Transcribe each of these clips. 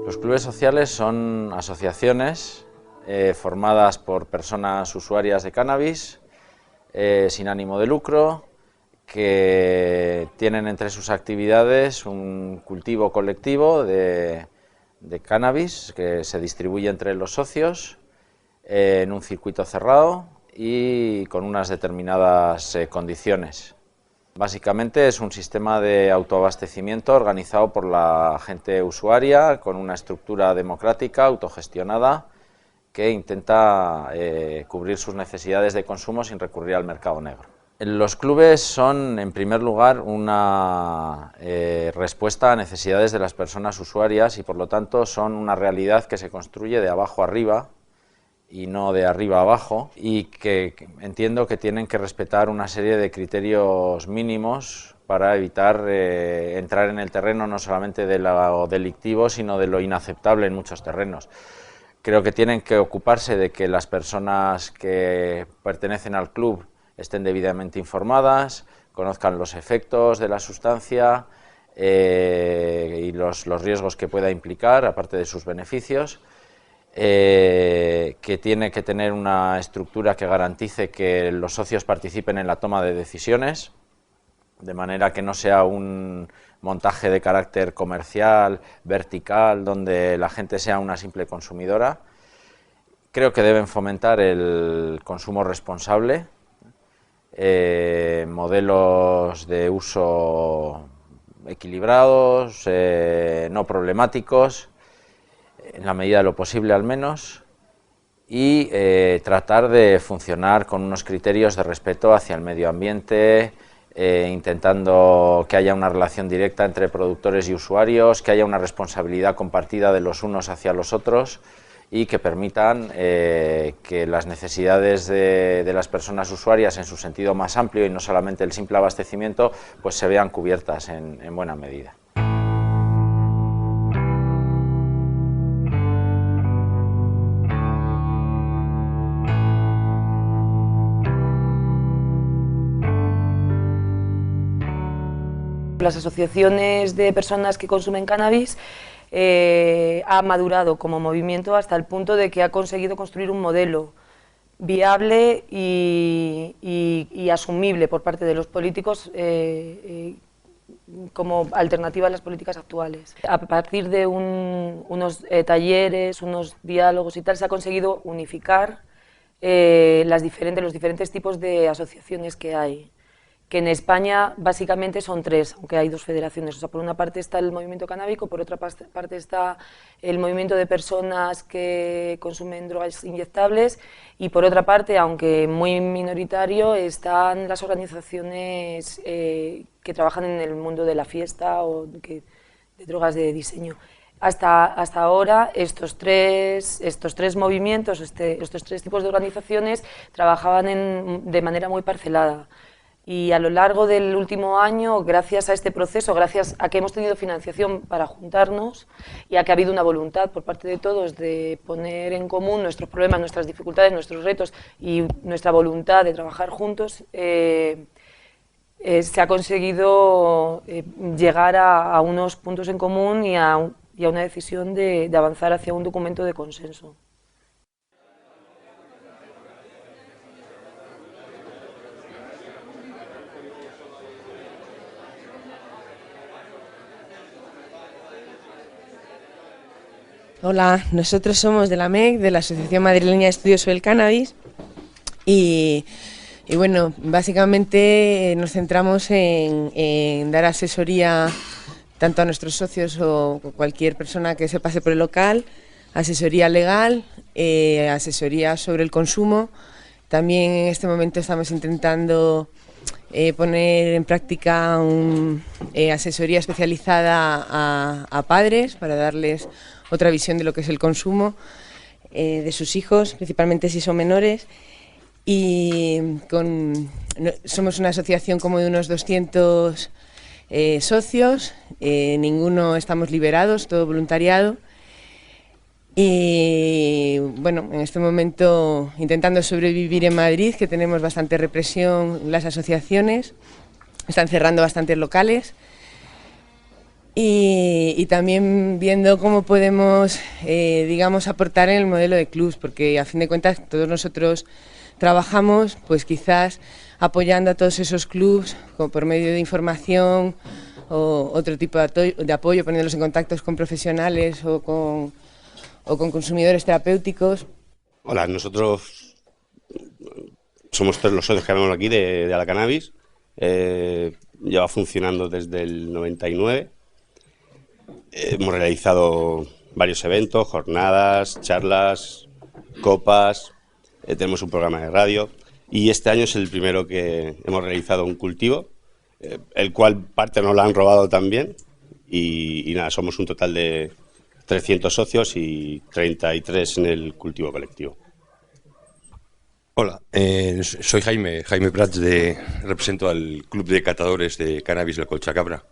Los clubes sociales son asociaciones formadas por personas usuarias de cannabis sin ánimo de lucro, que tienen entre sus actividades un cultivo colectivo de cannabis que se distribuye entre los socios en un circuito cerrado y con unas determinadas condiciones. Básicamente es un sistema de autoabastecimiento organizado por la gente usuaria con una estructura democrática, autogestionada, que intenta cubrir sus necesidades de consumo sin recurrir al mercado negro. Los clubes son, en primer lugar, una respuesta a necesidades de las personas usuarias y, por lo tanto, son una realidad que se construye de abajo arriba y no de arriba abajo, y que entiendo que tienen que respetar una serie de criterios mínimos para evitar entrar en el terreno no solamente de lo delictivo, sino de lo inaceptable en muchos terrenos. Creo que tienen que ocuparse de que las personas que pertenecen al club estén debidamente informadas, conozcan los efectos de la sustancia y los riesgos que pueda implicar, aparte de sus beneficios. Que tiene que tener una estructura que garantice que los socios participen en la toma de decisiones, de manera que no sea un montaje de carácter comercial, vertical, donde la gente sea una simple consumidora. Creo que deben fomentar el consumo responsable, modelos de uso equilibrados, no problemáticos, en la medida de lo posible al menos, y tratar de funcionar con unos criterios de respeto hacia el medio ambiente, intentando que haya una relación directa entre productores y usuarios, que haya una responsabilidad compartida de los unos hacia los otros y que permitan que las necesidades de las personas usuarias en su sentido más amplio y no solamente el simple abastecimiento, pues se vean cubiertas en buena medida. Las asociaciones de personas que consumen cannabis ha madurado como movimiento hasta el punto de que ha conseguido construir un modelo viable y asumible por parte de los políticos como alternativa a las políticas actuales. A partir de unos talleres, unos diálogos y tal, se ha conseguido unificar los diferentes tipos de asociaciones que hay, que en España básicamente son tres, aunque hay dos federaciones. O sea, por una parte está el movimiento canábico, por otra parte está el movimiento de personas que consumen drogas inyectables y por otra parte, aunque muy minoritario, están las organizaciones que trabajan en el mundo de la fiesta o de drogas de diseño. Hasta ahora estos tres movimientos, estos tres tipos de organizaciones trabajaban de manera muy parcelada. Y a lo largo del último año, gracias a este proceso, gracias a que hemos tenido financiación para juntarnos y a que ha habido una voluntad por parte de todos de poner en común nuestros problemas, nuestras dificultades, nuestros retos y nuestra voluntad de trabajar juntos, se ha conseguido llegar a unos puntos en común y a una decisión de avanzar hacia un documento de consenso. Hola, nosotros somos de la AMEC, de la Asociación Madrileña de Estudios sobre el Cannabis y bueno, básicamente nos centramos en dar asesoría tanto a nuestros socios o cualquier persona que se pase por el local, asesoría legal, asesoría sobre el consumo. También en este momento estamos intentando poner en práctica asesoría especializada a padres para darles otra visión de lo que es el consumo de sus hijos, principalmente si son menores. Y somos una asociación como de unos 200 socios, ninguno estamos liberados, todo voluntariado. Y bueno, en este momento intentando sobrevivir en Madrid, que tenemos bastante represión, las asociaciones están cerrando bastantes locales. Y y también viendo cómo podemos, digamos, aportar en el modelo de clubs, porque a fin de cuentas todos nosotros trabajamos, pues quizás apoyando a todos esos clubs por medio de información o otro tipo de apoyo, poniéndolos en contactos con profesionales o con consumidores terapéuticos. Hola, nosotros somos los socios que hablamos aquí de la cannabis. Lleva funcionando desde el 99. Hemos realizado varios eventos, jornadas, charlas, copas, tenemos un programa de radio y este año es el primero que hemos realizado un cultivo, el cual parte nos lo han robado también y nada, somos un total de 300 socios y 33 en el cultivo colectivo. Hola, soy Jaime Prats, represento al Club de Catadores de Cannabis de Collsacabra.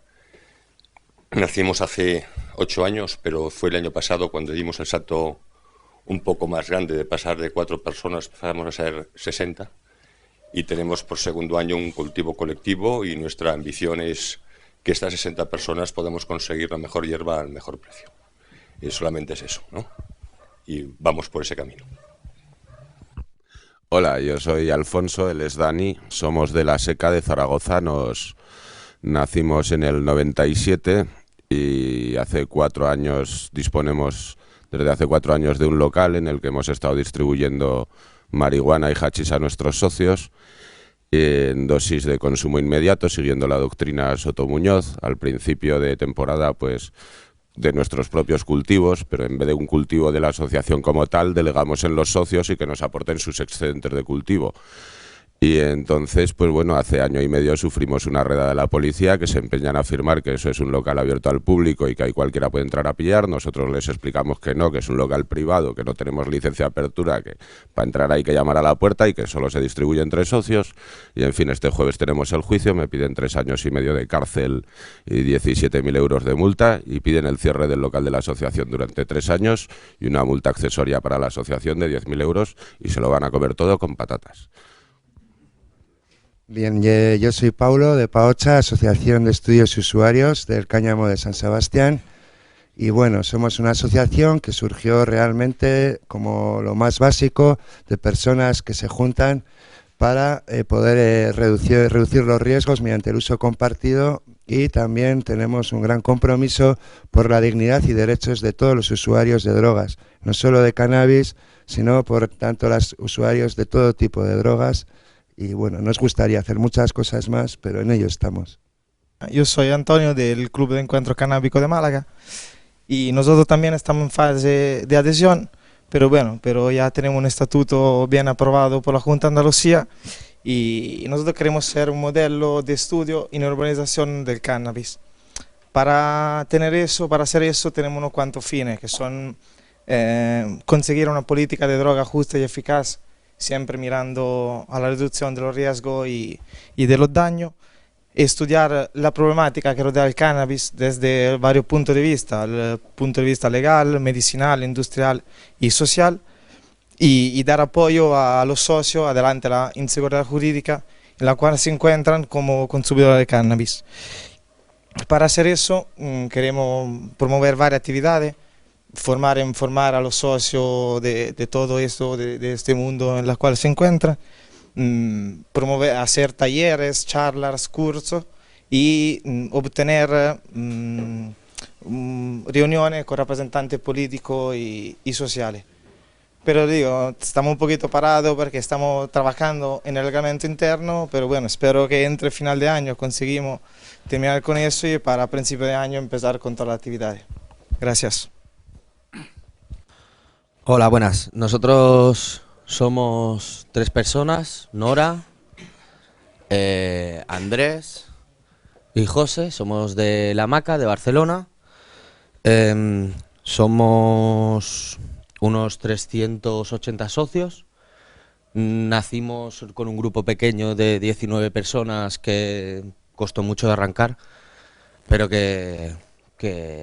Nacimos hace 8 años, pero fue el año pasado cuando dimos el salto un poco más grande, de pasar de 4 personas, pasamos a ser 60, y tenemos por segundo año un cultivo colectivo y nuestra ambición es que estas 60 personas podamos conseguir la mejor hierba al mejor precio. Y solamente es eso, ¿no? Y vamos por ese camino. Hola, yo soy Alfonso, él es Dani, somos de La Seca de Zaragoza, nacimos en el 97 y hace 4 años desde hace 4 años de un local en el que hemos estado distribuyendo marihuana y hachís a nuestros socios en dosis de consumo inmediato, siguiendo la doctrina Soto Muñoz. Al principio de temporada, pues de nuestros propios cultivos, pero en vez de un cultivo de la asociación como tal, delegamos en los socios y que nos aporten sus excedentes de cultivo. Y entonces, pues bueno, hace año y medio sufrimos una redada de la policía que se empeñan a afirmar que eso es un local abierto al público y que ahí cualquiera puede entrar a pillar. Nosotros les explicamos que no, que es un local privado, que no tenemos licencia de apertura, que para entrar hay que llamar a la puerta y que solo se distribuye entre socios. Y en fin, este jueves tenemos el juicio, me piden 3 años y medio de cárcel y 17.000 euros de multa y piden el cierre del local de la asociación durante 3 años y una multa accesoria para la asociación de 10.000 euros y se lo van a comer todo con patatas. Bien, yo soy Paulo de Paocha, Asociación de Estudios y Usuarios del Cáñamo de San Sebastián. Y bueno, somos una asociación que surgió realmente como lo más básico de personas que se juntan para poder reducir los riesgos mediante el uso compartido, y también tenemos un gran compromiso por la dignidad y derechos de todos los usuarios de drogas, no solo de cannabis, sino por tanto los usuarios de todo tipo de drogas. Y bueno, nos gustaría hacer muchas cosas más, pero en ello estamos. Yo soy Antonio del Club de Encuentro Canábico de Málaga y nosotros también estamos en fase de adhesión, pero ya tenemos un estatuto bien aprobado por la Junta de Andalucía y nosotros queremos ser un modelo de estudio y urbanización del cannabis. Para hacer eso tenemos unos cuantos fines, que son conseguir una política de droga justa y eficaz, siempre mirando a la reducción de los riesgos y de los daños, estudiar la problemática que rodea el cannabis desde varios puntos de vista, el punto de vista legal, medicinal, industrial y social, y dar apoyo a los socios adelante la inseguridad jurídica en la cual se encuentran como consumidores de cannabis. Para hacer eso queremos promover varias actividades, formar a los socios de todo esto, de este mundo en el cual se encuentran, hacer talleres, charlas, cursos y obtener reuniones con representantes políticos y sociales. Pero digo, estamos un poquito parados porque estamos trabajando en el reglamento interno, pero bueno, espero que entre final de año conseguimos terminar con eso y para principio de año empezar con todas las actividades. Gracias. Hola, buenas. Nosotros somos 3 personas, Nora, Andrés y José, somos de La Maca, de Barcelona. Somos unos 380 socios. Nacimos con un grupo pequeño de 19 personas que costó mucho de arrancar, pero que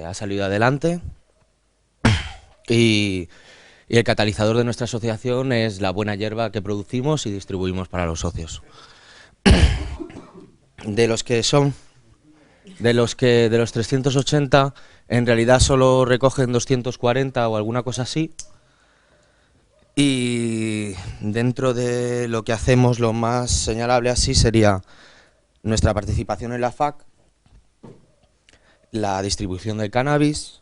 ha salido adelante. Y el catalizador de nuestra asociación es la buena hierba que producimos y distribuimos para los socios. De los que son de los 380, en realidad solo recogen 240 o alguna cosa así. Y dentro de lo que hacemos, lo más señalable así sería nuestra participación en la FAC, la distribución del cannabis.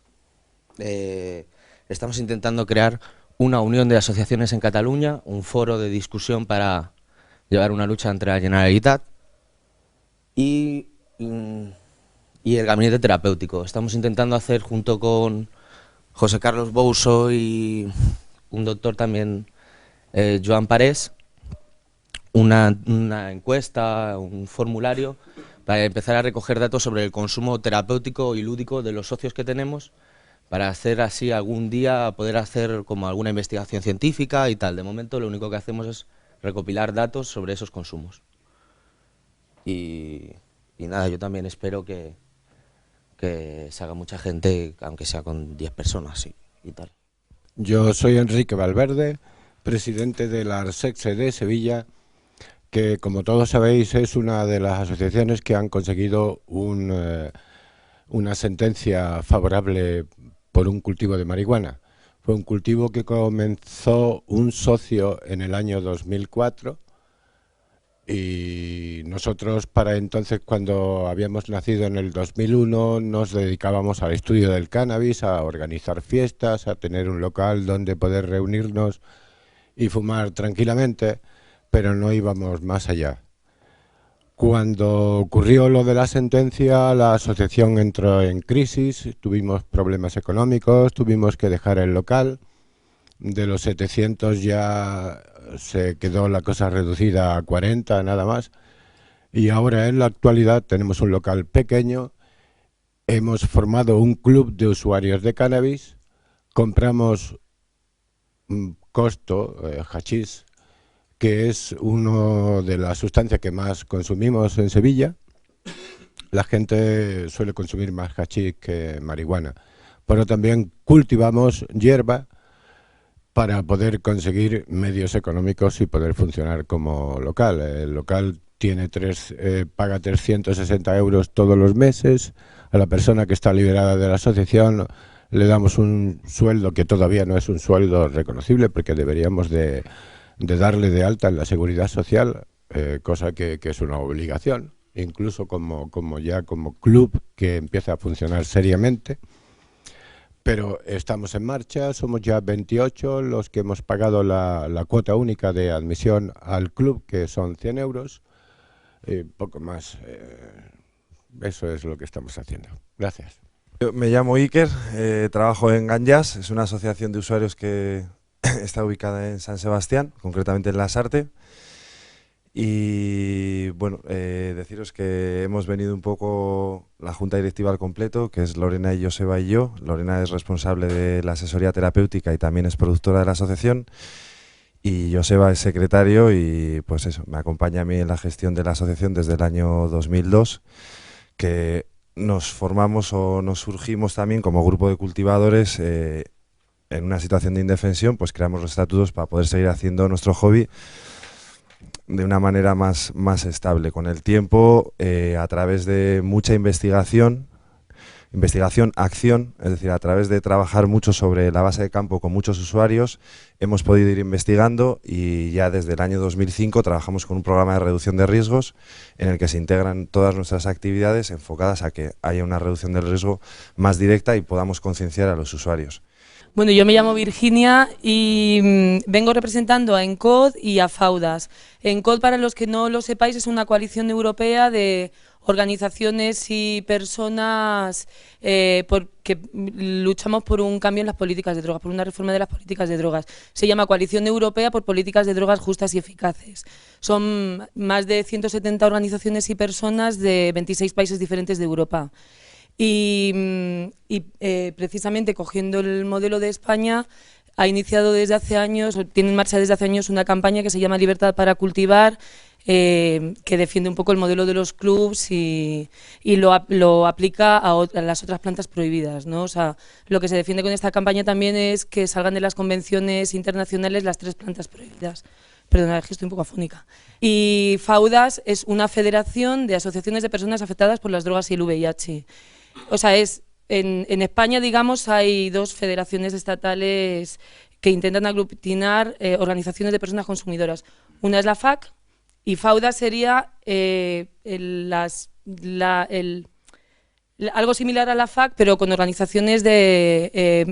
Estamos intentando crear una unión de asociaciones en Cataluña, un foro de discusión para llevar una lucha entre la Generalitat y el gabinete terapéutico. Estamos intentando hacer, junto con José Carlos Bouso y un doctor también, Joan Parés, una encuesta, un formulario para empezar a recoger datos sobre el consumo terapéutico y lúdico de los socios que tenemos, para hacer así algún día poder hacer como alguna investigación científica y tal. De momento lo único que hacemos es recopilar datos sobre esos consumos. Y nada, yo también espero que se haga mucha gente, aunque sea con 10 personas y tal. Yo soy Enrique Valverde, presidente de la ARSECSE de Sevilla, que como todos sabéis es una de las asociaciones que han conseguido una sentencia favorable por un cultivo de marihuana. Fue un cultivo que comenzó un socio en el año 2004 y nosotros para entonces, cuando habíamos nacido en el 2001, nos dedicábamos al estudio del cannabis, a organizar fiestas, a tener un local donde poder reunirnos y fumar tranquilamente, pero no íbamos más allá. Cuando ocurrió lo de la sentencia, la asociación entró en crisis, tuvimos problemas económicos, tuvimos que dejar el local. De los 700 ya se quedó la cosa reducida a 40, nada más. Y ahora en la actualidad tenemos un local pequeño, hemos formado un club de usuarios de cannabis, compramos costo, hachís, que es una de las sustancias que más consumimos en Sevilla. La gente suele consumir más hachís que marihuana, pero también cultivamos hierba para poder conseguir medios económicos y poder funcionar como local. El local paga 360 euros todos los meses. A la persona que está liberada de la asociación le damos un sueldo que todavía no es un sueldo reconocible, porque deberíamos de darle de alta en la seguridad social, cosa que es una obligación, incluso como club que empieza a funcionar seriamente. Pero estamos en marcha, somos ya 28 los que hemos pagado la cuota única de admisión al club, que son 100 euros, poco más. Eso es lo que estamos haciendo. Gracias. Yo me llamo Iker, trabajo en Ganjas, es una asociación de usuarios que está ubicada en San Sebastián, concretamente en Lasarte. Y bueno, deciros que hemos venido un poco la junta directiva al completo, que es Lorena y Joseba y yo. Lorena es responsable de la asesoría terapéutica y también es productora de la asociación. Y Joseba es secretario y pues eso, me acompaña a mí en la gestión de la asociación desde el año 2002, que nos formamos o nos surgimos también como grupo de cultivadores en una situación de indefensión, pues creamos los estatutos para poder seguir haciendo nuestro hobby de una manera más estable. Con el tiempo, a través de mucha investigación, acción, es decir, a través de trabajar mucho sobre la base de campo con muchos usuarios, hemos podido ir investigando y ya desde el año 2005 trabajamos con un programa de reducción de riesgos en el que se integran todas nuestras actividades enfocadas a que haya una reducción del riesgo más directa y podamos concienciar a los usuarios. Bueno, yo me llamo Virginia y vengo representando a ENCOD y a FAUDAS. ENCOD, para los que no lo sepáis, es una coalición europea de organizaciones y personas que luchamos por un cambio en las políticas de drogas, por una reforma de las políticas de drogas. Se llama Coalición Europea por Políticas de Drogas Justas y Eficaces. Son más de 170 organizaciones y personas de 26 países diferentes de Europa. Y precisamente cogiendo el modelo de España, ha iniciado desde hace años, o tiene en marcha desde hace años, una campaña que se llama Libertad para Cultivar, que defiende un poco el modelo de los clubs y lo aplica a las otras plantas prohibidas, ¿no? O sea, lo que se defiende con esta campaña también es que salgan de las convenciones internacionales las 3 plantas prohibidas. Perdona, es que estoy un poco afónica. Y FAUDAS es una federación de asociaciones de personas afectadas por las drogas y el VIH. O sea, en España, digamos, hay dos federaciones estatales que intentan aglutinar organizaciones de personas consumidoras. Una es la FAC y FAUDAS sería algo similar a la FAC, pero con organizaciones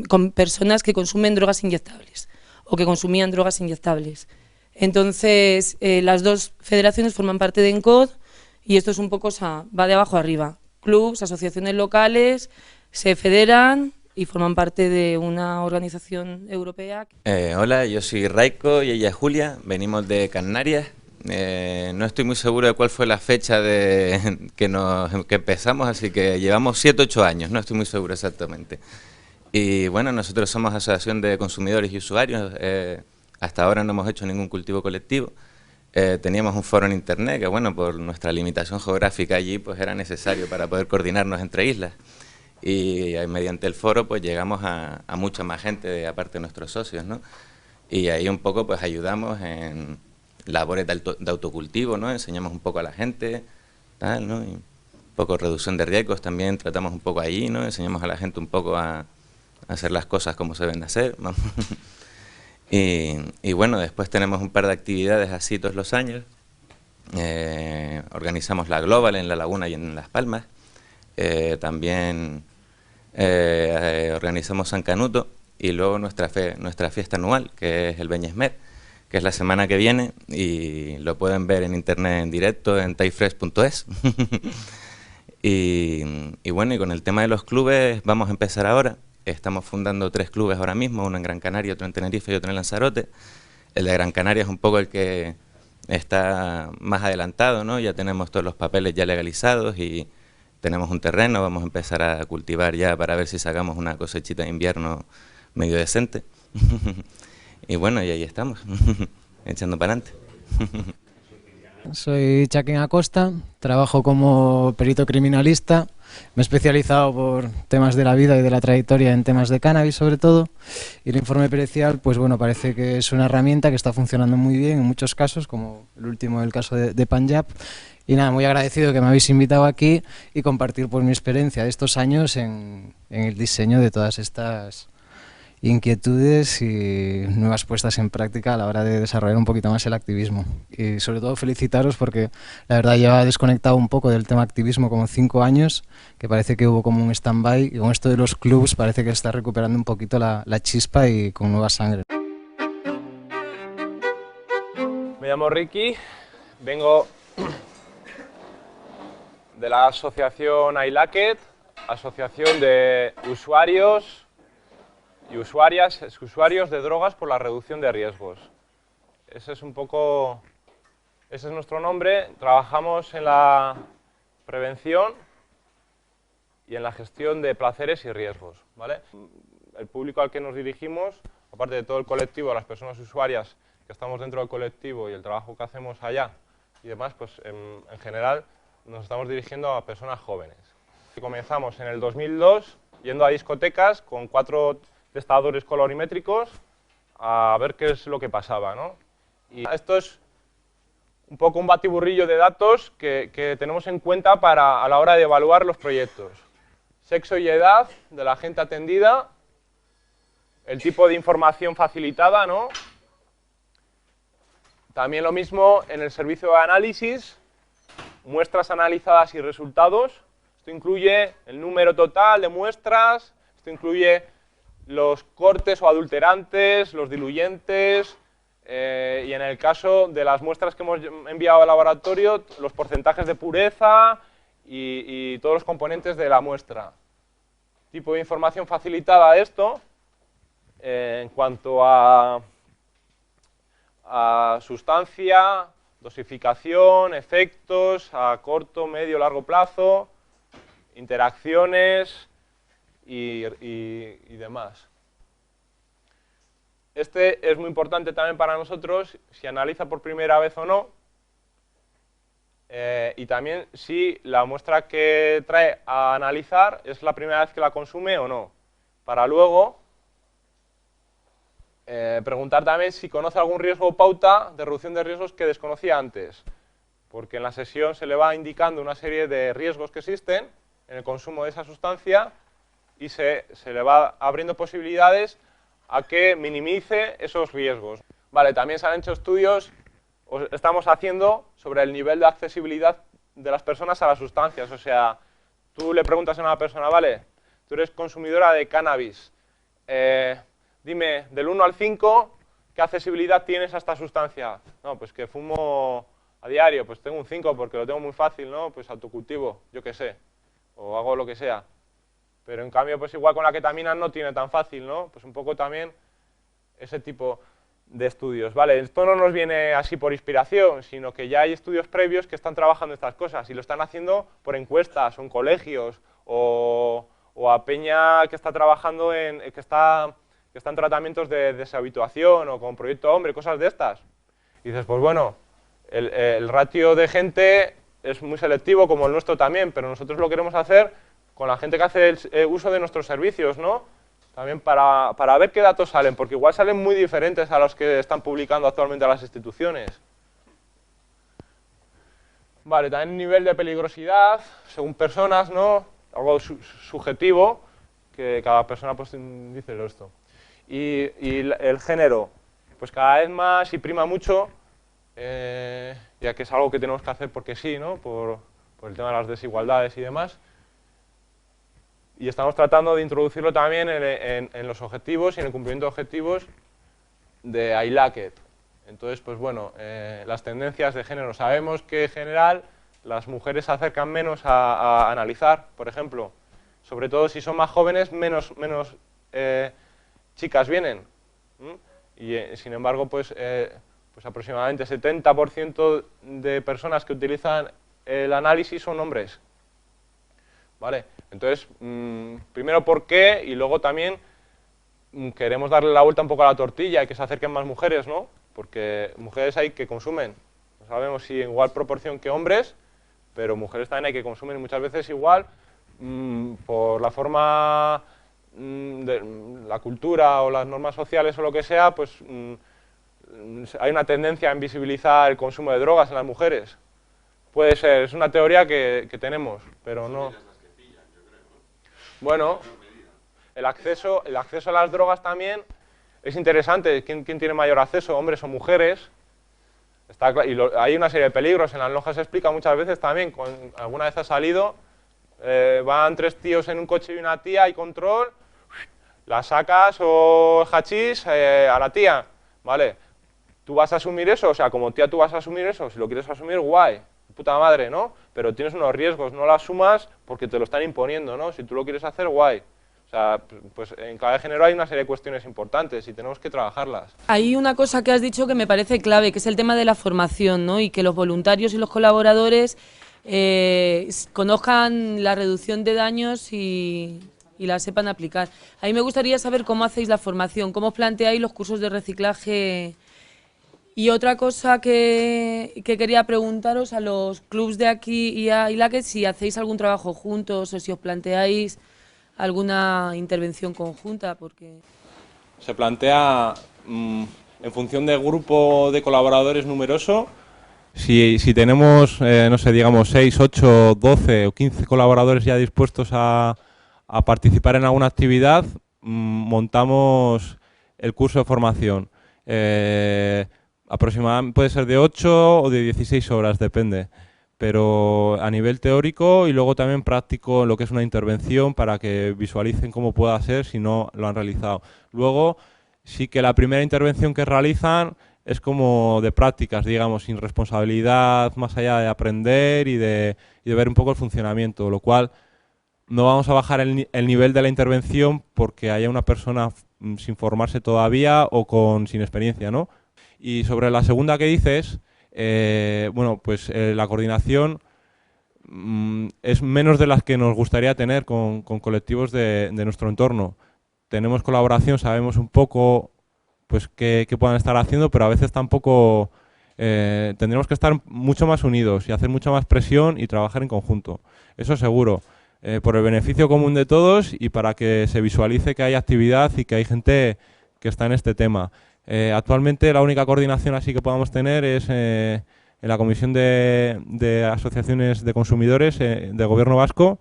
con personas que consumen drogas inyectables o que consumían drogas inyectables. Entonces, las dos federaciones forman parte de ENCOD y esto es un poco, o sea, va de abajo arriba. Clubs, asociaciones locales se federan y forman parte de una organización europea. Hola, yo soy Raiko y ella es Julia, venimos de Canarias. No estoy muy seguro de cuál fue la fecha que empezamos, así que llevamos 7 o 8 años, no estoy muy seguro exactamente. Y bueno, nosotros somos asociación de consumidores y usuarios, hasta ahora no hemos hecho ningún cultivo colectivo. Teníamos un foro en internet que bueno, por nuestra limitación geográfica allí pues era necesario para poder coordinarnos entre islas. Y mediante el foro pues llegamos a mucha más gente, aparte de nuestros socios, ¿no? Y ahí un poco pues ayudamos en labores de autocultivo, ¿no? Enseñamos un poco a la gente, tal, ¿no? Y un poco reducción de riesgos también tratamos un poco ahí, ¿no? Enseñamos a la gente un poco a hacer las cosas como se deben de hacer. Y bueno, después tenemos un par de actividades así todos los años. Organizamos la Global en La Laguna y en Las Palmas. También organizamos San Canuto y luego nuestra fiesta anual, que es el Beñesmer, que es la semana que viene y lo pueden ver en internet en directo en taifresh.es. y bueno, y con el tema de los clubes vamos a empezar ahora. Estamos fundando 3 clubes ahora mismo, uno en Gran Canaria, otro en Tenerife y otro en Lanzarote. El de Gran Canaria es un poco el que está más adelantado, ¿no? Ya tenemos todos los papeles ya legalizados y tenemos un terreno, vamos a empezar a cultivar ya para ver si sacamos una cosechita de invierno medio decente. Y bueno, y ahí estamos, echando para adelante. Soy Chaquín Acosta, trabajo como perito criminalista, me he especializado por temas de la vida y de la trayectoria en temas de cannabis sobre todo, y el informe pericial, pues bueno, parece que es una herramienta que está funcionando muy bien en muchos casos, como el último, el caso de Panjab, y nada, muy agradecido que me habéis invitado aquí y compartir pues mi experiencia de estos años en el diseño de todas estas inquietudes y nuevas puestas en práctica a la hora de desarrollar un poquito más el activismo. Y sobre todo felicitaros porque la verdad llevaba desconectado un poco del tema activismo como 5 años, que parece que hubo como un stand-by, y con esto de los clubs parece que está recuperando un poquito la chispa y con nueva sangre. Me llamo Ricky, vengo de la asociación AILACET, asociación de usuarios y usuarios de drogas por la reducción de riesgos. Ese es nuestro nombre. Trabajamos en la prevención y en la gestión de placeres y riesgos, ¿vale? El público al que nos dirigimos, aparte de todo el colectivo, las personas usuarias que estamos dentro del colectivo y el trabajo que hacemos allá y demás, pues en general nos estamos dirigiendo a personas jóvenes. Comenzamos en el 2002 yendo a discotecas con 4 testadores colorimétricos a ver qué es lo que pasaba, ¿no? Y esto es un poco un batiburrillo de datos que tenemos en cuenta a la hora de evaluar los proyectos. Sexo y edad de la gente atendida, el tipo de información facilitada, ¿no? También lo mismo en el servicio de análisis, muestras analizadas y resultados. Esto incluye el número total de muestras, esto incluye los cortes o adulterantes, los diluyentes, y en el caso de las muestras que hemos enviado al laboratorio, los porcentajes de pureza y todos los componentes de la muestra. Tipo de información facilitada a esto, en cuanto a sustancia, dosificación, efectos a corto, medio, largo plazo, interacciones y demás. Este es muy importante también para nosotros, si analiza por primera vez o no, y también si la muestra que trae a analizar es la primera vez que la consume o no, para luego Preguntar también si conoce algún riesgo o pauta de reducción de riesgos que desconocía antes, porque en la sesión se le va indicando una serie de riesgos que existen en el consumo de esa sustancia y se le va abriendo posibilidades a que minimice esos riesgos. Vale, también se han hecho estudios, estamos haciendo sobre el nivel de accesibilidad de las personas a las sustancias. O sea, tú le preguntas a una persona, vale, tú eres consumidora de cannabis, dime del 1 al 5, ¿qué accesibilidad tienes a esta sustancia? No, pues que fumo a diario, pues tengo un 5 porque lo tengo muy fácil, ¿no? Pues autocultivo, yo qué sé, o hago lo que sea. Pero en cambio, pues igual con la ketamina no tiene tan fácil, ¿no? Pues un poco también ese tipo de estudios, ¿vale? Esto no nos viene así por inspiración, sino que ya hay estudios previos que están trabajando estas cosas y lo están haciendo por encuestas o en colegios o a peña que está trabajando que está en tratamientos de deshabituación o con Proyecto Hombre, cosas de estas. Y dices, pues bueno, el ratio de gente es muy selectivo como el nuestro también, pero nosotros lo queremos hacer con la gente que hace el uso de nuestros servicios, ¿no? También para ver qué datos salen, porque igual salen muy diferentes a los que están publicando actualmente las instituciones. Vale, también nivel de peligrosidad, según personas, ¿no? Algo subjetivo, que cada persona pues dice esto. Y el género, pues cada vez más y prima mucho, ya que es algo que tenemos que hacer porque sí, ¿no? Por el tema de las desigualdades y demás. Y estamos tratando de introducirlo también en los objetivos y en el cumplimiento de objetivos de ILACET. Entonces, pues bueno, las tendencias de género. Sabemos que en general las mujeres se acercan menos a analizar, por ejemplo. Sobre todo si son más jóvenes, menos chicas vienen. Y sin embargo, pues aproximadamente 70% de personas que utilizan el análisis son hombres. ¿Vale? Entonces, primero por qué y luego también queremos darle la vuelta un poco a la tortilla y que se acerquen más mujeres, ¿no? Porque mujeres hay que consumen, no sabemos si en igual proporción que hombres, pero mujeres también hay que consumen muchas veces igual por la forma de la cultura o las normas sociales o lo que sea, pues hay una tendencia a invisibilizar el consumo de drogas en las mujeres. Puede ser, es una teoría que tenemos, pero no. Bueno, el acceso a las drogas también es interesante. ¿Quién tiene mayor acceso, hombres o mujeres? Hay una serie de peligros. En las lonjas se explica muchas veces también. Alguna vez ha salido, van 3 tíos en un coche y una tía, hay control, la sacas o hachís a la tía, ¿vale? ¿Tú vas a asumir eso? O sea, como tía tú vas a asumir eso. Si lo quieres asumir, guay. Puta madre, ¿no? Pero tienes unos riesgos, no lo asumas porque te lo están imponiendo, ¿no? Si tú lo quieres hacer, guay. O sea, pues en cada género hay una serie de cuestiones importantes y tenemos que trabajarlas. Hay una cosa que has dicho que me parece clave, que es el tema de la formación, ¿no? Y que los voluntarios y los colaboradores conozcan la reducción de daños y la sepan aplicar. A mí me gustaría saber cómo hacéis la formación, cómo os planteáis los cursos de reciclaje. Y otra cosa que quería preguntaros a los clubs de aquí y a ILACET, si hacéis algún trabajo juntos o si os planteáis alguna intervención conjunta, porque... Se plantea en función del grupo de colaboradores numeroso, si tenemos, no sé, digamos 6, 8, 12 o 15 colaboradores ya dispuestos a participar en alguna actividad, montamos el curso de formación. Aproximadamente puede ser de 8 o de 16 horas, depende, pero a nivel teórico y luego también práctico lo que es una intervención para que visualicen cómo pueda ser si no lo han realizado. Luego sí que la primera intervención que realizan es como de prácticas, digamos, sin responsabilidad más allá de aprender y de ver un poco el funcionamiento, lo cual no vamos a bajar el nivel de la intervención porque haya una persona sin formarse todavía o sin experiencia, ¿no? Y sobre la segunda que dices, bueno, pues la coordinación es menos de las que nos gustaría tener con colectivos de nuestro entorno. Tenemos colaboración, sabemos un poco pues qué puedan estar haciendo, pero a veces tampoco tendremos que estar mucho más unidos y hacer mucha más presión y trabajar en conjunto. Eso seguro, por el beneficio común de todos y para que se visualice que hay actividad y que hay gente que está en este tema. Actualmente la única coordinación así que podamos tener es en la Comisión de Asociaciones de Consumidores del Gobierno vasco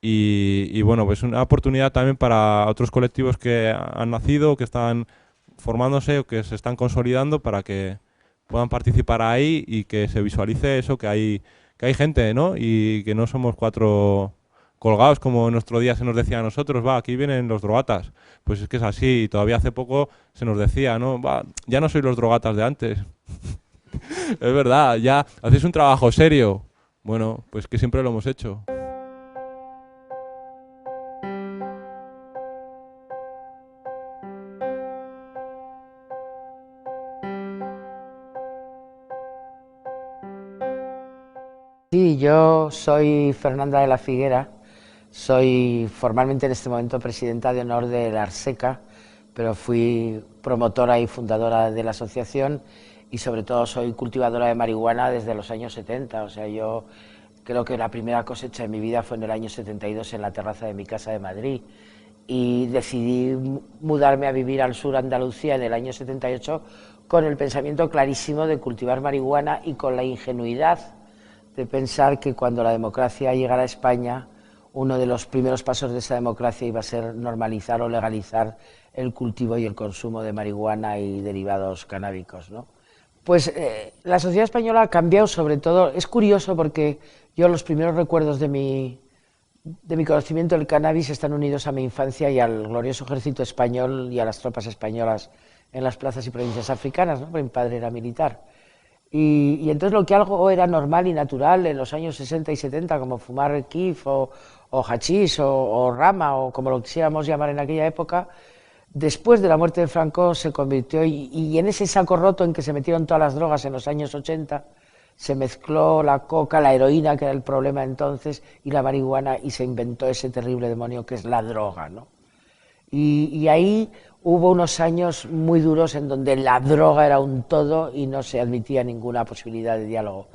y bueno, pues una oportunidad también para otros colectivos que han nacido, que están formándose o que se están consolidando para que puedan participar ahí y que se visualice eso, que hay gente, ¿no? Y que no somos cuatro colgados como en nuestro día se nos decía a nosotros, va, aquí vienen los drogatas. Pues es que es así, y todavía hace poco se nos decía, ¿no? Va, ya no sois los drogatas de antes. Es verdad, ya hacéis un trabajo serio. Bueno, pues que siempre lo hemos hecho. Sí, yo soy Fernanda de la Figuera, soy formalmente en este momento presidenta de honor de la Arseca, pero fui promotora y fundadora de la asociación y sobre todo soy cultivadora de marihuana desde los años 70, o sea, yo creo que la primera cosecha de mi vida fue en el año 72 en la terraza de mi casa de Madrid y decidí mudarme a vivir al sur Andalucía en el año 78 con el pensamiento clarísimo de cultivar marihuana y con la ingenuidad de pensar que cuando la democracia llegara a España, uno de los primeros pasos de esa democracia iba a ser normalizar o legalizar el cultivo y el consumo de marihuana y derivados canábicos, ¿no? Pues la sociedad española ha cambiado sobre todo, es curioso porque yo los primeros recuerdos de mi conocimiento del cannabis están unidos a mi infancia y al glorioso ejército español y a las tropas españolas en las plazas y provincias africanas, ¿no? Porque mi padre era militar. Y entonces lo que algo era normal y natural en los años 60 y 70, como fumar kif o hachís o rama o como lo quisiéramos llamar en aquella época, después de la muerte de Franco se convirtió, y en ese saco roto en que se metieron todas las drogas en los años 80, se mezcló la coca, la heroína, que era el problema entonces, y la marihuana, y se inventó ese terrible demonio que es la droga, ¿no? Y ahí hubo unos años muy duros en donde la droga era un todo y no se admitía ninguna posibilidad de diálogo.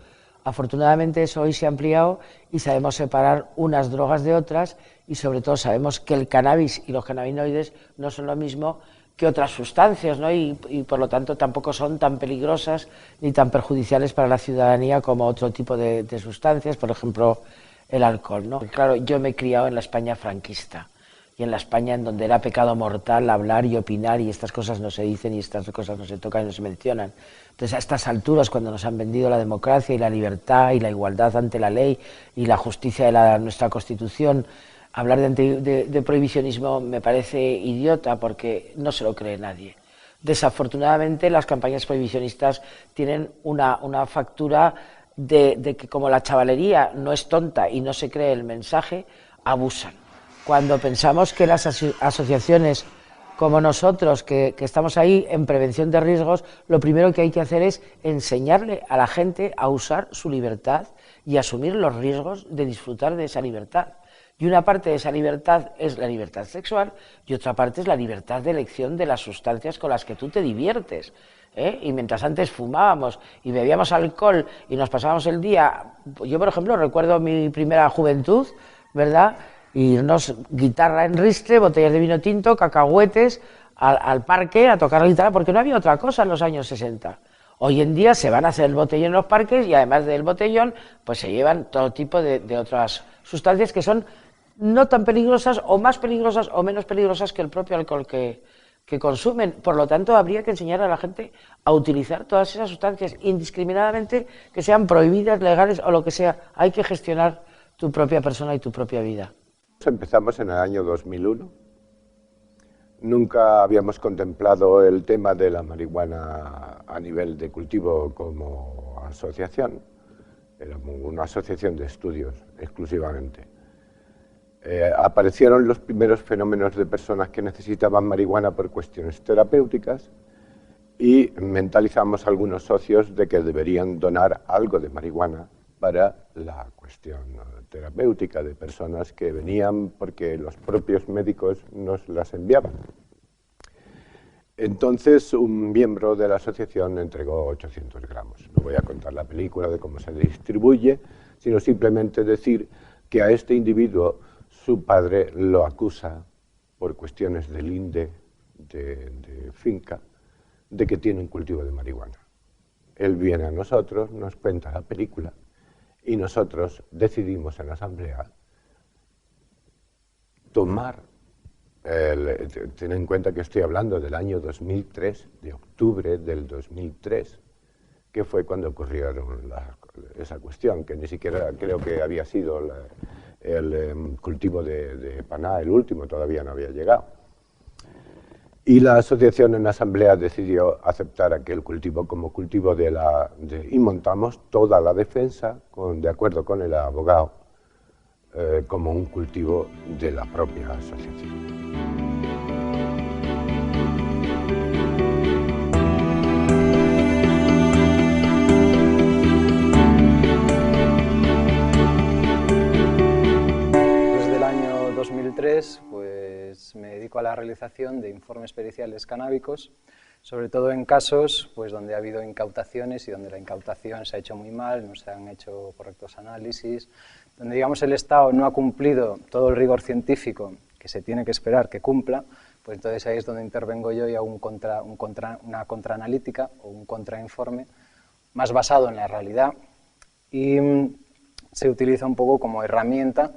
Afortunadamente eso hoy se ha ampliado y sabemos separar unas drogas de otras y sobre todo sabemos que el cannabis y los cannabinoides no son lo mismo que otras sustancias, ¿no? Y por lo tanto tampoco son tan peligrosas ni tan perjudiciales para la ciudadanía como otro tipo de sustancias, por ejemplo el alcohol, ¿no? Claro, yo me he criado en la España franquista. Y en la España en donde era pecado mortal hablar y opinar y estas cosas no se dicen y estas cosas no se tocan y no se mencionan. Entonces a estas alturas cuando nos han vendido la democracia y la libertad y la igualdad ante la ley y la justicia de nuestra Constitución, hablar de prohibicionismo me parece idiota porque no se lo cree nadie. Desafortunadamente las campañas prohibicionistas tienen una factura de que como la chavalería no es tonta y no se cree el mensaje, abusan. Cuando pensamos que las asociaciones como nosotros, que estamos ahí en prevención de riesgos, lo primero que hay que hacer es enseñarle a la gente a usar su libertad y asumir los riesgos de disfrutar de esa libertad. Y una parte de esa libertad es la libertad sexual y otra parte es la libertad de elección de las sustancias con las que tú te diviertes. Y mientras antes fumábamos y bebíamos alcohol y nos pasábamos el día, yo por ejemplo recuerdo mi primera juventud, ¿verdad?, irnos guitarra en ristre, botellas de vino tinto, cacahuetes, al parque a tocar la guitarra, porque no había otra cosa en los años 60. Hoy en día se van a hacer el botellón en los parques y además del botellón, pues se llevan todo tipo de otras sustancias que son no tan peligrosas o más peligrosas o menos peligrosas que el propio alcohol que consumen. Por lo tanto, habría que enseñar a la gente a utilizar todas esas sustancias indiscriminadamente, que sean prohibidas, legales o lo que sea. Hay que gestionar tu propia persona y tu propia vida. Empezamos en el año 2001. Nunca habíamos contemplado el tema de la marihuana a nivel de cultivo como asociación. Éramos una asociación de estudios exclusivamente. Aparecieron los primeros fenómenos de personas que necesitaban marihuana por cuestiones terapéuticas y mentalizamos a algunos socios de que deberían donar algo de marihuana para la cuestión terapéutica de personas que venían porque los propios médicos nos las enviaban. Entonces un miembro de la asociación entregó 800 gramos. No voy a contar la película de cómo se distribuye, sino simplemente decir que a este individuo su padre lo acusa por cuestiones de linde de finca de que tiene un cultivo de marihuana. Él viene a nosotros, nos cuenta la película y nosotros decidimos en la asamblea tomar, ten en cuenta que estoy hablando del año 2003, de octubre del 2003, que fue cuando ocurrió esa cuestión, que ni siquiera creo que había sido el cultivo de Paná, el último, todavía no había llegado. Y la asociación en la asamblea decidió aceptar aquel cultivo como cultivo y montamos toda la defensa, de acuerdo con el abogado, como un cultivo de la propia asociación. Desde el año 2003, pues me dedico a la realización de informes periciales canábicos, sobre todo en casos pues, donde ha habido incautaciones y donde la incautación se ha hecho muy mal, no se han hecho correctos análisis, donde digamos el Estado no ha cumplido todo el rigor científico que se tiene que esperar que cumpla, pues entonces ahí es donde intervengo yo y hago una contraanalítica o un contrainforme más basado en la realidad y se utiliza un poco como herramienta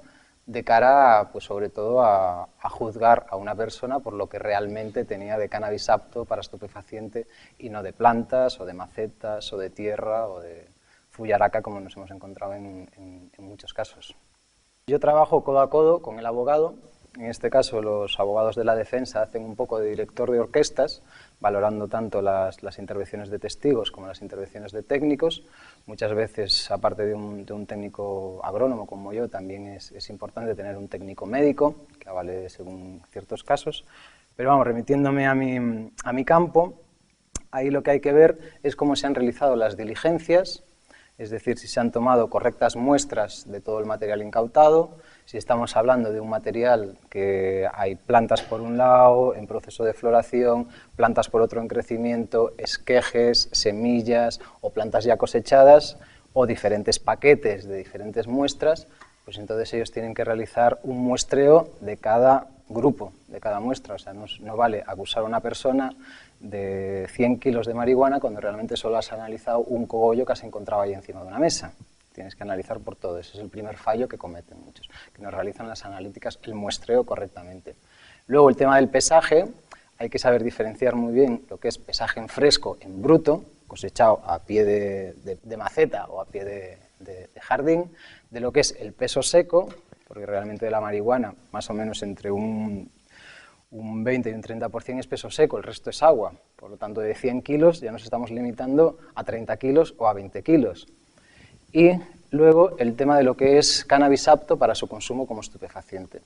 de cara, pues sobre todo, a juzgar a una persona por lo que realmente tenía de cannabis apto para estupefaciente y no de plantas, o de macetas, o de tierra, o de fullaraca, como nos hemos encontrado en muchos casos. Yo trabajo codo a codo con el abogado. En este caso, los abogados de la defensa hacen un poco de director de orquestas, valorando tanto las intervenciones de testigos como las intervenciones de técnicos. Muchas veces, aparte de un técnico agrónomo como yo, también es importante tener un técnico médico, que avale según ciertos casos. Pero vamos, remitiéndome a mi campo, ahí lo que hay que ver es cómo se han realizado las diligencias, es decir, si se han tomado correctas muestras de todo el material incautado, si estamos hablando de un material que hay plantas por un lado, en proceso de floración, plantas por otro en crecimiento, esquejes, semillas o plantas ya cosechadas, o diferentes paquetes de diferentes muestras, pues entonces ellos tienen que realizar un muestreo de cada grupo, de cada muestra. O sea, no vale acusar a una persona de 100 kilos de marihuana cuando realmente solo has analizado un cogollo que has encontrado ahí encima de una mesa. Tienes que analizar por todo. Ese es el primer fallo que cometen muchos, que no realizan las analíticas, el muestreo correctamente. Luego, el tema del pesaje, hay que saber diferenciar muy bien lo que es pesaje en fresco, en bruto, cosechado a pie de maceta o a pie de jardín, de lo que es el peso seco, porque realmente de la marihuana, más o menos entre un 20 y un 30% es peso seco, el resto es agua. Por lo tanto, de 100 kilos ya nos estamos limitando a 30 kilos o a 20 kilos. Y luego el tema de lo que es cannabis apto para su consumo como estupefaciente.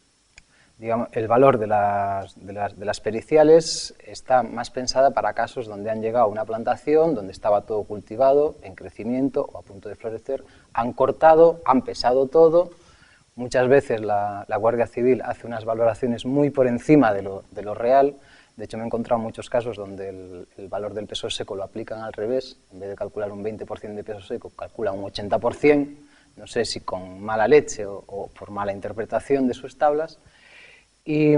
Digamos, el valor de las periciales está más pensada para casos donde han llegado a una plantación, donde estaba todo cultivado, en crecimiento o a punto de florecer, han cortado, han pesado todo. Muchas veces la Guardia Civil hace unas valoraciones muy por encima de lo real. De hecho, me he encontrado muchos casos donde el valor del peso seco lo aplican al revés. En vez de calcular un 20% de peso seco, calcula un 80%. No sé si con mala leche o por mala interpretación de sus tablas. Y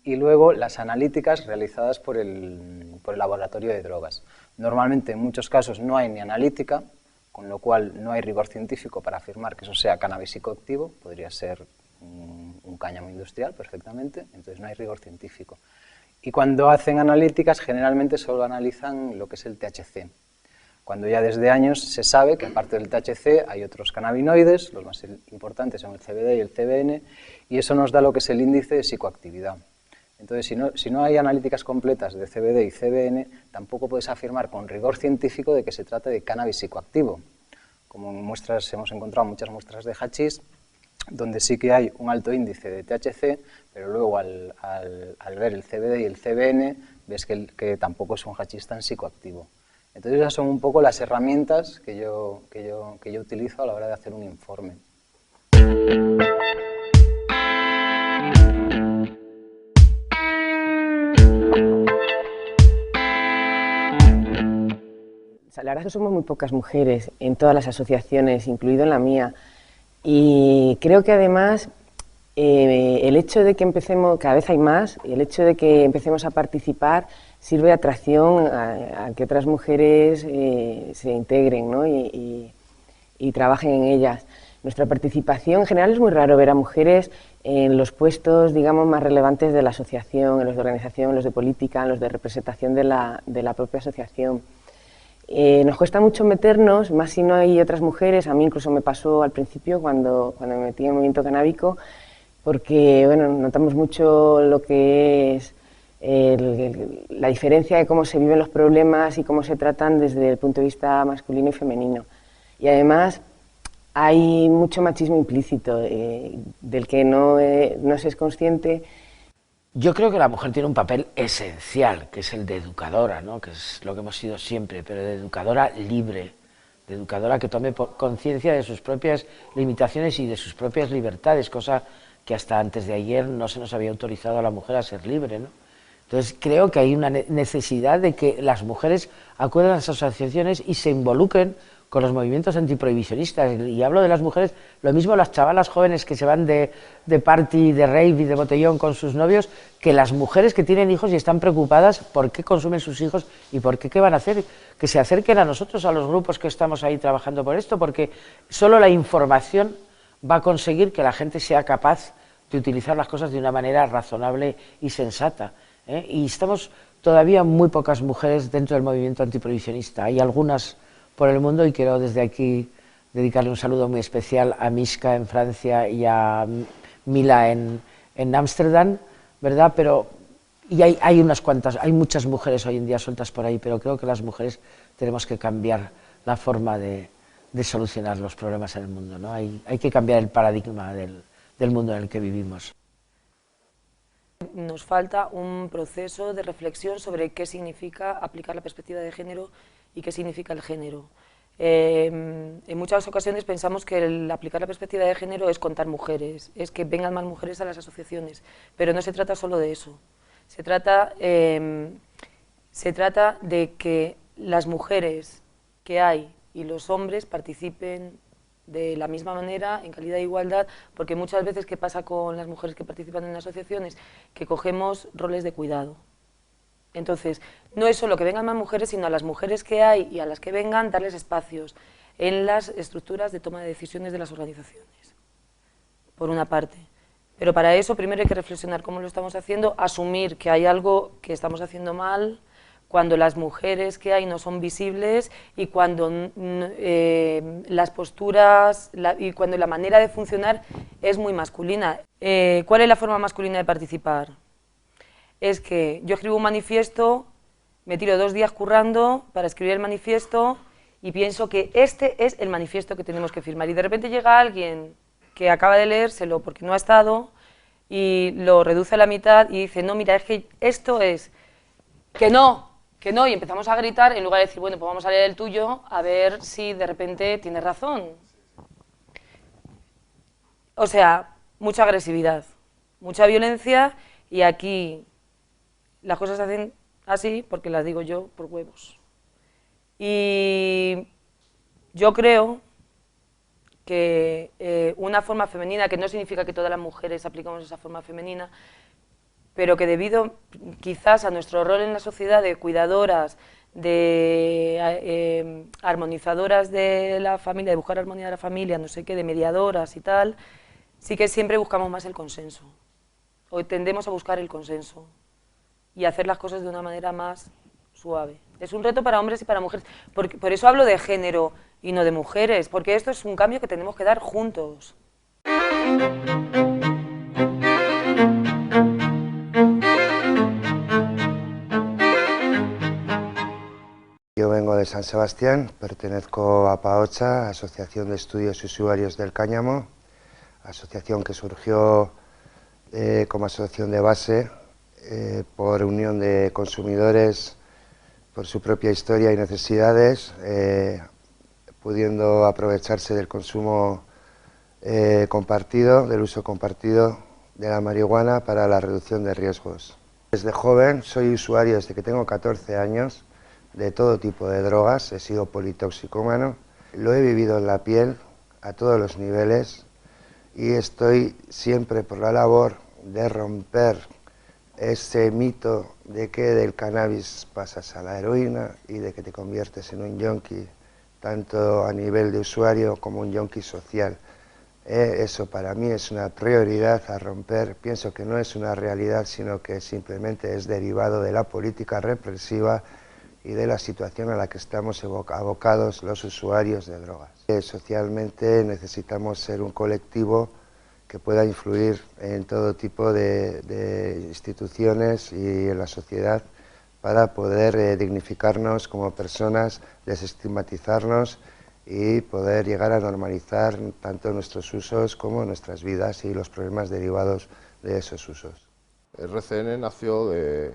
luego las analíticas realizadas por el laboratorio de drogas. Normalmente, en muchos casos, no hay ni analítica, con lo cual no hay rigor científico para afirmar que eso sea cannabis psicoactivo, podría ser un cáñamo industrial perfectamente, entonces no hay rigor científico. Y cuando hacen analíticas, generalmente solo analizan lo que es el THC, cuando ya desde años se sabe que aparte del THC hay otros cannabinoides, los más importantes son el CBD y el CBN, y eso nos da lo que es el índice de psicoactividad. Entonces, si no hay analíticas completas de CBD y CBN, tampoco puedes afirmar con rigor científico de que se trata de cannabis psicoactivo. Como en muestras, hemos encontrado muchas muestras de hachís, donde sí que hay un alto índice de THC, pero luego al ver el CBD y el CBN, ves que tampoco es un hachís tan psicoactivo. Entonces, esas son un poco las herramientas que yo utilizo a la hora de hacer un informe. La verdad es que somos muy pocas mujeres en todas las asociaciones, incluido en la mía, y creo que además El hecho de que empecemos, cada vez hay más, y el hecho de que empecemos a participar sirve de atracción a que otras mujeres se integren, ¿no? y trabajen en ellas. Nuestra participación, en general, es muy raro ver a mujeres en los puestos, digamos, más relevantes de la asociación, en los de organización, en los de política, en los de representación de la propia asociación. Nos cuesta mucho meternos, más si no hay otras mujeres. A mí incluso me pasó al principio cuando me metí en el movimiento canábico, porque bueno, notamos mucho lo que es la diferencia de cómo se viven los problemas y cómo se tratan desde el punto de vista masculino y femenino. Y además hay mucho machismo implícito del que no se es consciente. Yo creo que la mujer tiene un papel esencial, que es el de educadora, ¿no? Que es lo que hemos sido siempre, pero de educadora libre, de educadora que tome conciencia de sus propias limitaciones y de sus propias libertades, cosa que hasta antes de ayer no se nos había autorizado a la mujer a ser libre, ¿no? Entonces creo que hay una necesidad de que las mujeres acudan a las asociaciones y se involucren con los movimientos antiprohibicionistas. Y hablo de las mujeres, lo mismo las chavalas jóvenes que se van de party, de rave y de botellón con sus novios, que las mujeres que tienen hijos y están preocupadas por qué consumen sus hijos y por qué van a hacer, que se acerquen a nosotros, a los grupos que estamos ahí trabajando por esto, porque solo la información va a conseguir que la gente sea capaz de utilizar las cosas de una manera razonable y sensata, ¿eh? Y estamos todavía muy pocas mujeres dentro del movimiento antiprohibicionista. Hay algunas por el mundo y quiero desde aquí dedicarle un saludo muy especial a Mishka en Francia y a Mila en Ámsterdam, ¿verdad? Pero hay unas cuantas, hay muchas mujeres hoy en día sueltas por ahí, pero creo que las mujeres tenemos que cambiar la forma de solucionar los problemas en el mundo, ¿no? Hay que cambiar el paradigma del mundo en el que vivimos. Nos falta un proceso de reflexión sobre qué significa aplicar la perspectiva de género y qué significa el género. En muchas ocasiones pensamos que el aplicar la perspectiva de género es contar mujeres, es que vengan más mujeres a las asociaciones, pero no se trata solo de eso. Se trata de que las mujeres que hay y los hombres participen de la misma manera, en calidad de igualdad, porque muchas veces, ¿qué pasa con las mujeres que participan en asociaciones? Que cogemos roles de cuidado. Entonces, no es solo que vengan más mujeres, sino a las mujeres que hay y a las que vengan, darles espacios en las estructuras de toma de decisiones de las organizaciones, por una parte. Pero para eso primero hay que reflexionar cómo lo estamos haciendo, asumir que hay algo que estamos haciendo mal, cuando las mujeres que hay no son visibles y cuando las posturas y cuando la manera de funcionar es muy masculina. ¿Cuál es la forma masculina de participar? Es que yo escribo un manifiesto, me tiro 2 días currando para escribir el manifiesto y pienso que este es el manifiesto que tenemos que firmar. Y de repente llega alguien que acaba de leérselo porque no ha estado y lo reduce a la mitad y dice, no, mira, es que esto es que no, y empezamos a gritar en lugar de decir, bueno, pues vamos a leer el tuyo a ver si de repente tienes razón. O sea, mucha agresividad, mucha violencia y aquí las cosas se hacen así porque las digo yo por huevos. Y yo creo que una forma femenina, que no significa que todas las mujeres aplicamos esa forma femenina, pero que debido quizás a nuestro rol en la sociedad de cuidadoras, de armonizadoras de la familia, de buscar armonía de la familia, no sé qué, de mediadoras y tal, sí que siempre buscamos más el consenso, o tendemos a buscar el consenso y hacer las cosas de una manera más suave. Es un reto para hombres y para mujeres, por eso hablo de género y no de mujeres, porque esto es un cambio que tenemos que dar juntos. Yo vengo de San Sebastián, pertenezco a PAOCHA, Asociación de Estudios y Usuarios del Cáñamo, asociación que surgió como asociación de base por unión de consumidores, por su propia historia y necesidades, pudiendo aprovecharse del consumo compartido, del uso compartido de la marihuana para la reducción de riesgos. Desde joven soy usuario, desde que tengo 14 años, de todo tipo de drogas, he sido politoxicómano, lo he vivido en la piel a todos los niveles y estoy siempre por la labor de romper ese mito de que del cannabis pasas a la heroína y de que te conviertes en un yonki, tanto a nivel de usuario como un yonki social. Eso para mí es una prioridad a romper. Pienso que no es una realidad, sino que simplemente es derivado de la política represiva y de la situación a la que estamos abocados los usuarios de drogas. Socialmente necesitamos ser un colectivo que pueda influir en todo tipo de instituciones y en la sociedad para poder dignificarnos como personas, desestigmatizarnos y poder llegar a normalizar tanto nuestros usos como nuestras vidas y los problemas derivados de esos usos. RCN nació de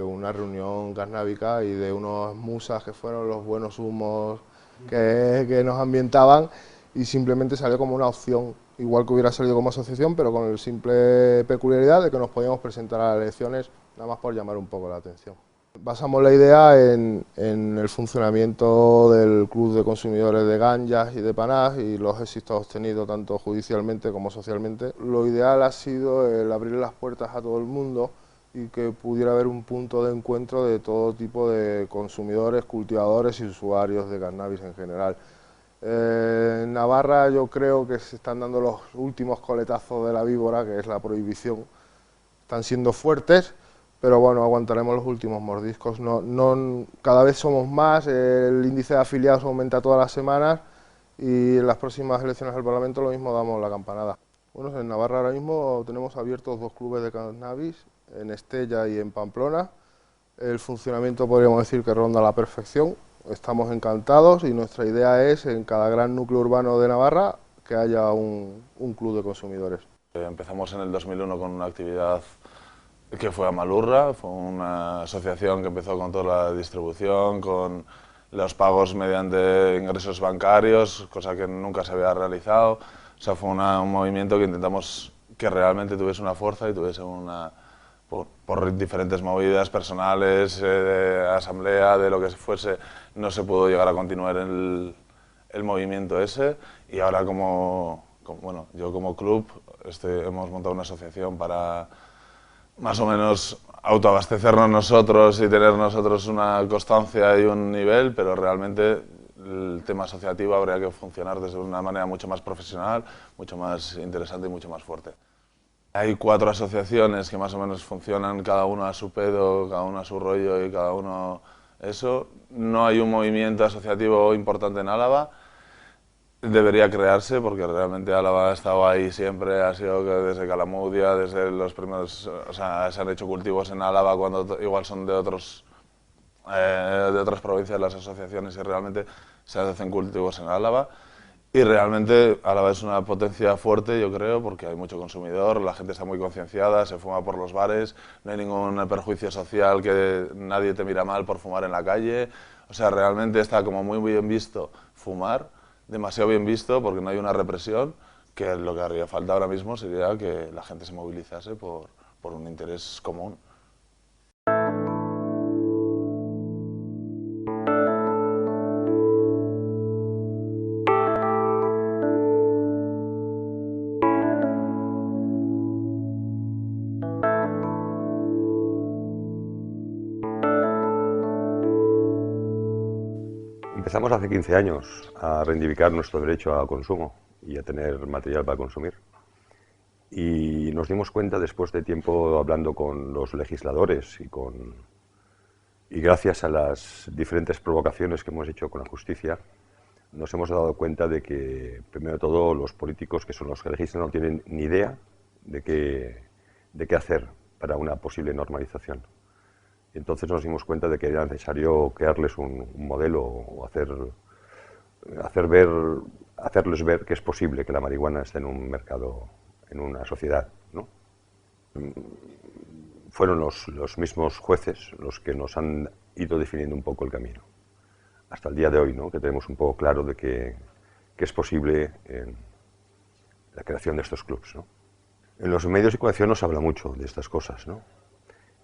una reunión carnábica y de unos musas que fueron los buenos humos que nos ambientaban, y simplemente salió como una opción, igual que hubiera salido como asociación, pero con el simple peculiaridad de que nos podíamos presentar a las elecciones, nada más por llamar un poco la atención. Basamos la idea en el funcionamiento del Club de Consumidores de Ganjas y de Panás y los éxitos obtenidos tanto judicialmente como socialmente. Lo ideal ha sido el abrir las puertas a todo el mundo y que pudiera haber un punto de encuentro de todo tipo de consumidores, cultivadores y usuarios de cannabis en general. En Navarra yo creo que se están dando los últimos coletazos de la víbora, que es la prohibición. Están siendo fuertes, pero bueno, aguantaremos los últimos mordiscos. Cada vez somos más, el índice de afiliados aumenta todas las semanas y en las próximas elecciones al Parlamento lo mismo damos la campanada. Bueno, en Navarra ahora mismo tenemos abiertos 2 clubes de cannabis, en Estella y en Pamplona. El funcionamiento podríamos decir que ronda la perfección. Estamos encantados y nuestra idea es en cada gran núcleo urbano de Navarra que haya un club de consumidores. Empezamos en el 2001 con una actividad que fue Amalurra, fue una asociación que empezó con toda la distribución, con los pagos mediante ingresos bancarios, cosa que nunca se había realizado. O sea, fue un movimiento que intentamos que realmente tuviese una fuerza y tuviese una... Por diferentes movidas personales, de asamblea, de lo que fuese, no se pudo llegar a continuar el movimiento ese, y ahora bueno, yo como club hemos montado una asociación para más o menos autoabastecernos nosotros y tener nosotros una constancia y un nivel, pero realmente el tema asociativo habría que funcionar desde una manera mucho más profesional, mucho más interesante y mucho más fuerte. Hay 4 asociaciones que más o menos funcionan, cada uno a su pedo, cada uno a su rollo y cada uno eso. No hay un movimiento asociativo importante en Álava. Debería crearse porque realmente Álava ha estado ahí siempre, ha sido desde Calamudia, desde los primeros, o sea, se han hecho cultivos en Álava cuando igual son de otras provincias las asociaciones y realmente se hacen cultivos en Álava. Y realmente Álava es una potencia fuerte, yo creo, porque hay mucho consumidor, la gente está muy concienciada, se fuma por los bares, no hay ningún perjuicio social, que nadie te mira mal por fumar en la calle. O sea, realmente está como muy bien visto fumar, demasiado bien visto porque no hay una represión, que lo que haría falta ahora mismo sería que la gente se movilizase por un interés común. Empezamos hace 15 años a reivindicar nuestro derecho al consumo y a tener material para consumir. Y nos dimos cuenta después de tiempo hablando con los legisladores y gracias a las diferentes provocaciones que hemos hecho con la justicia, nos hemos dado cuenta de que, primero de todo, los políticos, que son los que legislan, no tienen ni idea de qué hacer para una posible normalización. Y entonces nos dimos cuenta de que era necesario crearles un modelo o hacerles ver que es posible que la marihuana esté en un mercado, en una sociedad, ¿no? Fueron los mismos jueces los que nos han ido definiendo un poco el camino. Hasta el día de hoy, ¿no? Que tenemos un poco claro de que es posible la creación de estos clubs, ¿no? En los medios de comunicación no se habla mucho de estas cosas, ¿no?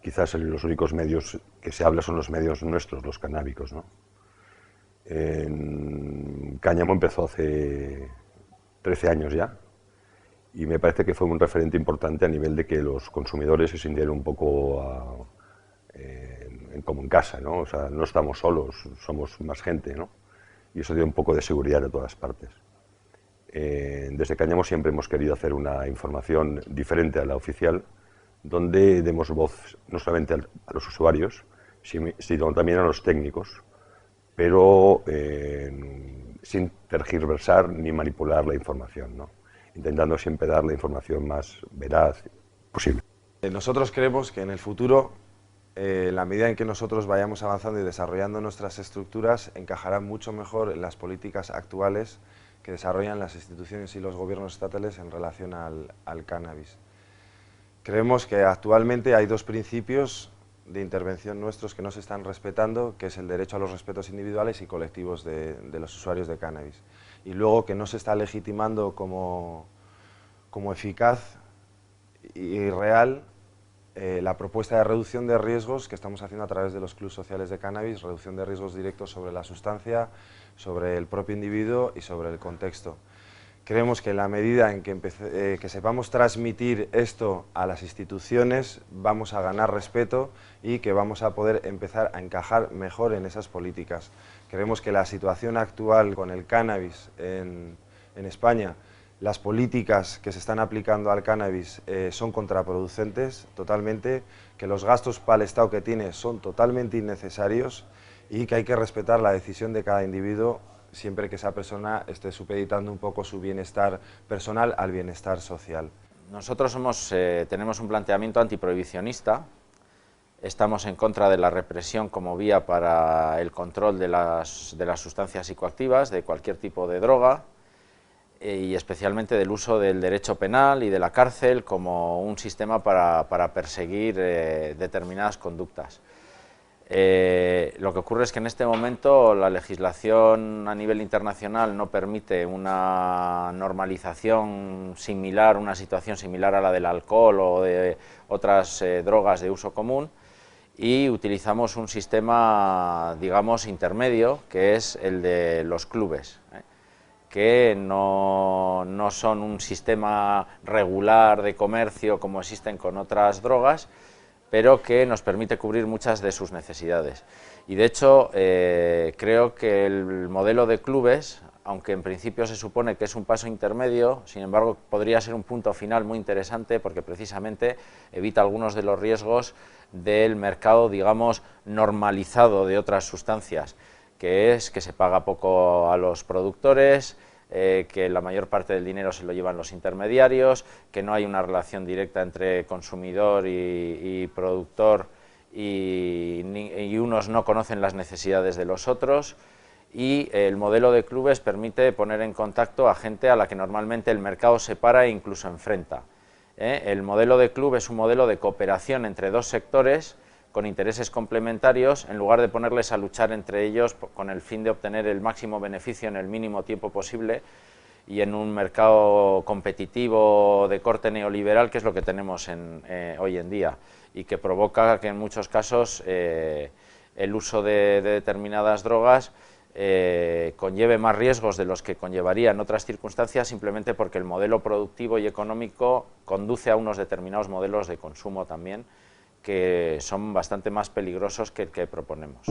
Quizás los únicos medios que se habla son los medios nuestros, los canábicos, ¿no? Cáñamo empezó hace 13 años ya y me parece que fue un referente importante a nivel de que los consumidores se sintieran un poco como en casa, ¿no? O sea, no estamos solos, somos más gente, ¿no? Y eso dio un poco de seguridad a todas partes. Desde Cáñamo siempre hemos querido hacer una información diferente a la oficial, donde demos voz no solamente a los usuarios, sino también a los técnicos, pero sin tergiversar ni manipular la información, ¿no? Intentando siempre dar la información más veraz posible. Nosotros creemos que en el futuro, en la medida en que nosotros vayamos avanzando y desarrollando nuestras estructuras, encajarán mucho mejor en las políticas actuales que desarrollan las instituciones y los gobiernos estatales en relación al cannabis. Creemos que actualmente hay dos principios de intervención nuestros que no se están respetando, que es el derecho a los respetos individuales y colectivos de los usuarios de cannabis. Y luego que no se está legitimando como eficaz y real la propuesta de reducción de riesgos que estamos haciendo a través de los clubes sociales de cannabis, reducción de riesgos directos sobre la sustancia, sobre el propio individuo y sobre el contexto. Creemos que en la medida en que sepamos transmitir esto a las instituciones, vamos a ganar respeto y que vamos a poder empezar a encajar mejor en esas políticas. Creemos que la situación actual con el cannabis en España, las políticas que se están aplicando al cannabis son contraproducentes totalmente, que los gastos para el Estado que tiene son totalmente innecesarios y que hay que respetar la decisión de cada individuo siempre que esa persona esté supeditando un poco su bienestar personal al bienestar social. Nosotros tenemos un planteamiento antiprohibicionista, estamos en contra de la represión como vía para el control de las sustancias psicoactivas, de cualquier tipo de droga, y especialmente del uso del derecho penal y de la cárcel como un sistema para perseguir determinadas conductas. Lo que ocurre es que en este momento la legislación a nivel internacional no permite una normalización similar, una situación similar a la del alcohol o de otras drogas de uso común, y utilizamos un sistema, digamos, intermedio, que es el de los clubes, que no son un sistema regular de comercio como existen con otras drogas, pero que nos permite cubrir muchas de sus necesidades. Y de hecho, creo que el modelo de clubes, aunque en principio se supone que es un paso intermedio, sin embargo podría ser un punto final muy interesante porque precisamente evita algunos de los riesgos del mercado, digamos, normalizado de otras sustancias, que es que se paga poco a los productores, que la mayor parte del dinero se lo llevan los intermediarios, que no hay una relación directa entre consumidor y productor y unos no conocen las necesidades de los otros, y el modelo de clubes permite poner en contacto a gente a la que normalmente el mercado separa e incluso enfrenta. El modelo de club es un modelo de cooperación entre dos sectores con intereses complementarios, en lugar de ponerles a luchar entre ellos con el fin de obtener el máximo beneficio en el mínimo tiempo posible y en un mercado competitivo de corte neoliberal, que es lo que tenemos hoy en día, y que provoca que en muchos casos el uso de determinadas drogas conlleve más riesgos de los que conllevaría en otras circunstancias, simplemente porque el modelo productivo y económico conduce a unos determinados modelos de consumo también, que son bastante más peligrosos que el que proponemos.